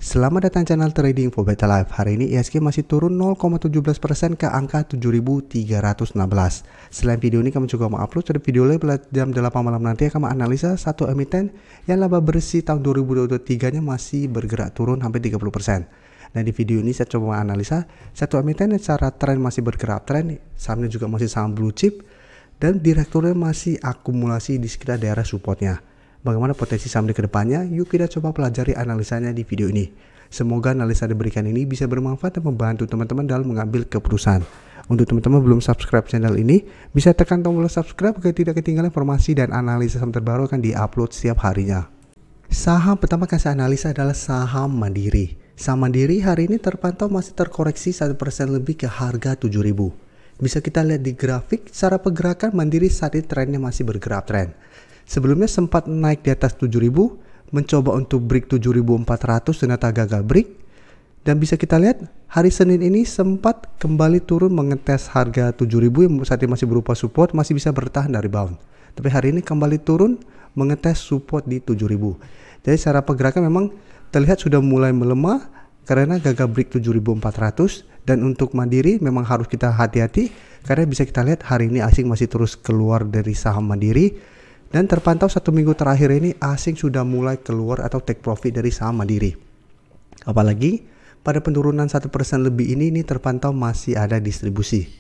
Selamat datang channel Trading for Better Life. Hari ini IHSG masih turun 0,17% ke angka 7.316. Selain video ini, kami juga mengupload satu video lagi pada jam 8 malam nanti akan menganalisa satu emiten yang laba bersih tahun 2023-nya masih bergerak turun hampir 30%. Dan di video ini saya coba menganalisa satu emiten yang secara tren masih bergerak tren, sahamnya juga masih saham blue chip, dan direkturnya masih akumulasi di sekitar daerah supportnya. Bagaimana potensi saham di kedepannya? Yuk kita coba pelajari analisanya di video ini. Semoga analisa diberikan ini bisa bermanfaat dan membantu teman-teman dalam mengambil keputusan. Untuk teman-teman belum subscribe channel ini, bisa tekan tombol subscribe agar tidak ketinggalan informasi dan analisa saham terbaru akan diupload setiap harinya. Saham pertama yang saya analisa adalah saham Mandiri. Saham Mandiri hari ini terpantau masih terkoreksi 1% lebih ke harga 7.000. Bisa kita lihat di grafik, secara pergerakan Mandiri saat ini trennya masih bergerak tren. Sebelumnya sempat naik di atas 7.000, mencoba untuk break 7.400 ternyata gagal break. Dan bisa kita lihat hari Senin ini sempat kembali turun mengetes harga 7.000 yang saat ini masih berupa support, masih bisa bertahan dari rebound. Tapi hari ini kembali turun mengetes support di 7.000. Jadi secara pergerakan memang terlihat sudah mulai melemah karena gagal break 7.400. Dan untuk Mandiri memang harus kita hati-hati karena bisa kita lihat hari ini asing masih terus keluar dari saham Mandiri. Dan terpantau satu minggu terakhir ini asing sudah mulai keluar atau take profit dari saham Mandiri. Apalagi pada penurunan 1% lebih ini terpantau masih ada distribusi.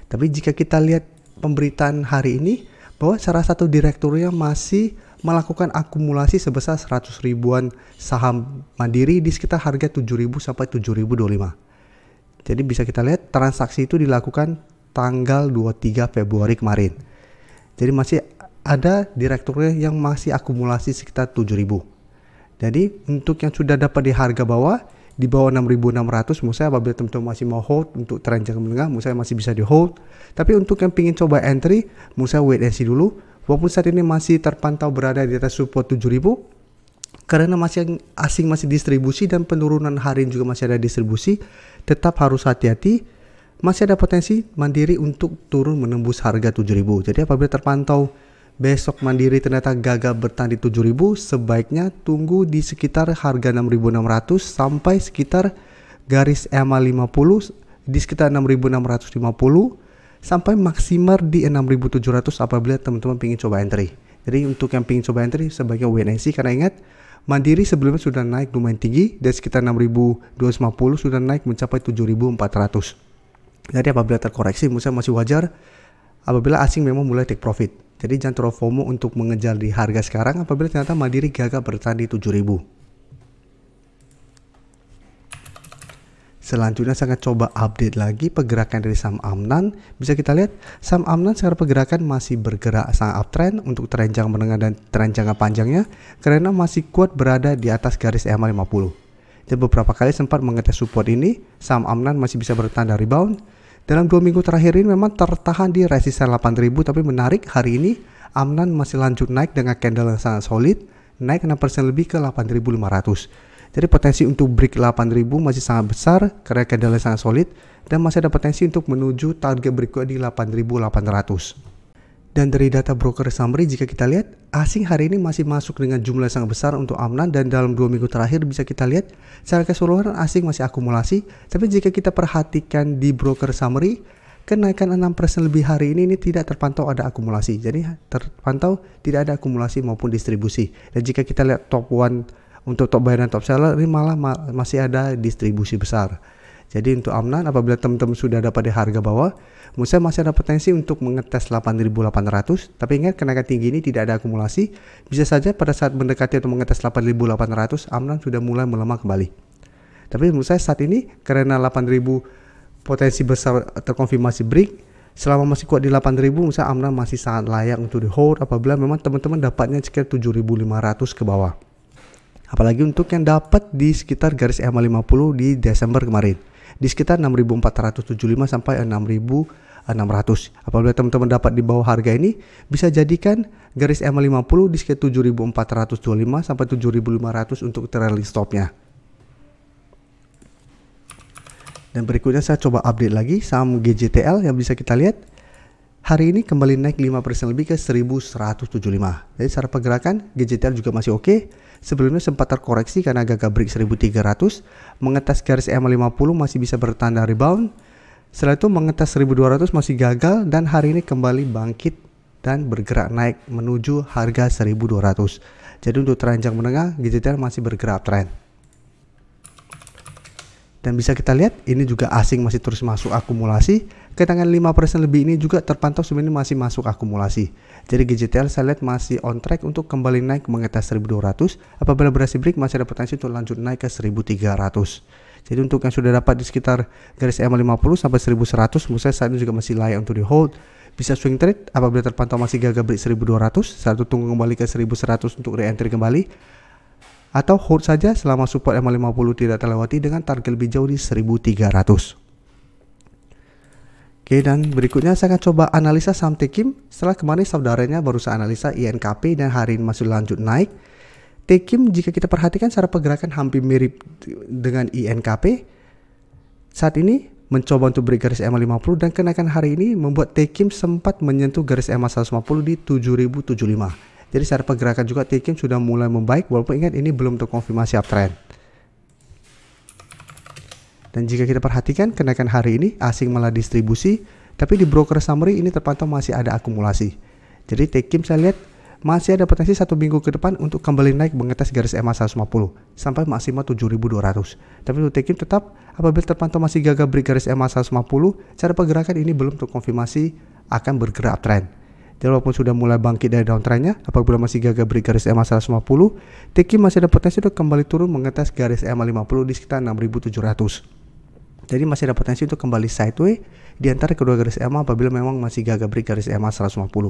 Tapi jika kita lihat pemberitaan hari ini bahwa salah satu direkturnya masih melakukan akumulasi sebesar 100 ribuan saham Mandiri di sekitar harga 7.000 sampai 7.025. Jadi bisa kita lihat transaksi itu dilakukan tanggal 23 Februari kemarin. Jadi masih ada direkturnya yang masih akumulasi sekitar 7.000. Jadi untuk yang sudah dapat di harga bawah, di bawah 6.600, menurut saya apabila teman-teman masih mau hold untuk tren jangka menengah, menurut saya masih bisa di hold. Tapi untuk yang ingin coba entry, menurut saya wait and see dulu. Walaupun saat ini masih terpantau berada di atas support 7.000, karena masih asing masih distribusi dan penurunan harian juga masih ada distribusi, tetap harus hati-hati. Masih ada potensi Mandiri untuk turun menembus harga 7.000. Jadi apabila terpantau besok Mandiri ternyata gagal bertahan di 7.000, sebaiknya tunggu di sekitar harga 6.600 sampai sekitar garis EMA 50 di sekitar 6.650 sampai maksimal di 6.700 apabila teman-teman ingin coba entry. Jadi untuk yang ingin coba entry sebaiknya wait and see, karena ingat Mandiri sebelumnya sudah naik lumayan tinggi dari sekitar 6.250 sudah naik mencapai 7.400. Jadi apabila terkoreksi menurut saya masih wajar apabila asing memang mulai take profit. Jadi jangan terlalu FOMO untuk mengejar di harga sekarang apabila ternyata Mandiri gagal bertahan di 7.000. Selanjutnya saya akan coba update lagi pergerakan dari saham Amnan. Bisa kita lihat saham Amnan secara pergerakan masih bergerak sangat uptrend untuk tren jangka menengah dan tren jangka panjangnya karena masih kuat berada di atas garis EMA 50. Dan beberapa kali sempat mengetes support ini, saham Amnan masih bisa bertahan dari rebound. Dalam 2 minggu terakhir ini memang tertahan di resisten 8.000, tapi menarik hari ini Amnan masih lanjut naik dengan candle yang sangat solid, naik 6% lebih ke 8.500. Jadi potensi untuk break 8.000 masih sangat besar karena candle yang sangat solid, dan masih ada potensi untuk menuju target berikutnya di 8.800. Dan dari data broker summary jika kita lihat, asing hari ini masih masuk dengan jumlah sangat besar untuk Amnan, dan dalam 2 minggu terakhir bisa kita lihat secara keseluruhan asing masih akumulasi. Tapi jika kita perhatikan di broker summary, kenaikan 6% lebih hari ini tidak terpantau ada akumulasi. Jadi terpantau tidak ada akumulasi maupun distribusi. Dan jika kita lihat top 1 untuk top buyer dan top seller ini malah masih ada distribusi besar. Jadi untuk Amnan apabila teman-teman sudah dapat di harga bawah, menurut saya masih ada potensi untuk mengetes 8.800. Tapi ingat kenaikan tinggi ini tidak ada akumulasi. Bisa saja pada saat mendekati atau mengetes 8.800, Amnan sudah mulai melemah kembali. Tapi menurut saya saat ini karena 8.000 potensi besar terkonfirmasi break, selama masih kuat di 8.000, menurut saya Amnan masih sangat layak untuk di hold apabila memang teman-teman dapatnya sekitar 7.500 ke bawah. Apalagi untuk yang dapat di sekitar garis EMA 50 di Desember kemarin, di sekitar 6.475 sampai 6.600. Apabila teman-teman dapat di bawah harga ini, bisa jadikan garis EMA 50 di sekitar 7.425 sampai 7.500 untuk trailing stopnya. Dan berikutnya saya coba update lagi saham GJTL yang bisa kita lihat hari ini kembali naik 5% lebih ke 1175. Jadi secara pergerakan GJTL juga masih oke. Sebelumnya sempat terkoreksi karena gagal break 1300, mengetes garis EMA50 masih bisa bertanda rebound. Setelah itu mengetes 1200 masih gagal, dan hari ini kembali bangkit dan bergerak naik menuju harga 1200. Jadi untuk tren jangka menengah GJTL masih bergerak uptrend. Dan bisa kita lihat ini juga asing masih terus masuk akumulasi. Ketangan 5% lebih ini juga terpantau sebenarnya masih masuk akumulasi. Jadi GJTL saya lihat masih on track untuk kembali naik mengetes 1200. Apabila berhasil break masih ada potensi untuk lanjut naik ke 1300. Jadi untuk yang sudah dapat di sekitar garis EMA50 sampai 1100, menurut saya saat ini juga masih layak untuk di hold. Bisa swing trade apabila terpantau masih gagal break 1200. Saat itu tunggu kembali ke 1100 untuk re-entry kembali. Atau hold saja selama support EMA50 tidak terlewati dengan target lebih jauh di 1300. Oke, dan berikutnya saya akan coba analisa saham Tekim. Setelah kemarin saudaranya baru saya analisa INKP dan hari ini masih lanjut naik. Tekim jika kita perhatikan secara pergerakan hampir mirip dengan INKP. Saat ini mencoba untuk break garis EMA50 dan kenaikan hari ini membuat Tekim sempat menyentuh garis EMA150 di 7075. Jadi secara pergerakan juga Tekim sudah mulai membaik, walaupun ingat ini belum terkonfirmasi uptrend. Dan jika kita perhatikan kenaikan hari ini asing malah distribusi, tapi di broker summary ini terpantau masih ada akumulasi. Jadi Tekim saya lihat masih ada potensi 1 minggu ke depan untuk kembali naik mengetes garis EMA150 sampai maksimal 7200. Tapi untuk Tekim tetap apabila terpantau masih gagal break garis EMA150, cara pergerakan ini belum terkonfirmasi akan bergerak uptrend. Jadi walaupun sudah mulai bangkit dari downtrendnya, apabila masih gagal break garis EMA150, Tekim masih ada potensi untuk kembali turun mengetes garis EMA50 di sekitar 6700. Jadi masih ada potensi untuk kembali sideways di antara kedua garis EMA apabila memang masih gagal break garis EMA150.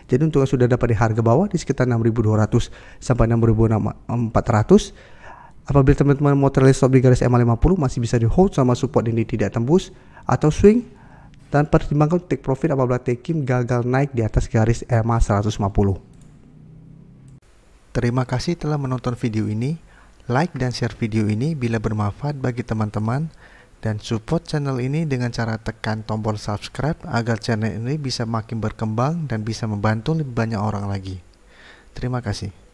Jadi untuk yang sudah dapat di harga bawah di sekitar 6200 sampai 6400, apabila teman-teman mau trailing stop di garis EMA50 masih bisa di hold sama support ini tidak tembus, atau swing dan pertimbangkan take profit apabila Tekim gagal naik di atas garis EMA 150. Terima kasih telah menonton video ini. Like dan share video ini bila bermanfaat bagi teman-teman, dan support channel ini dengan cara tekan tombol subscribe agar channel ini bisa makin berkembang dan bisa membantu lebih banyak orang lagi. Terima kasih.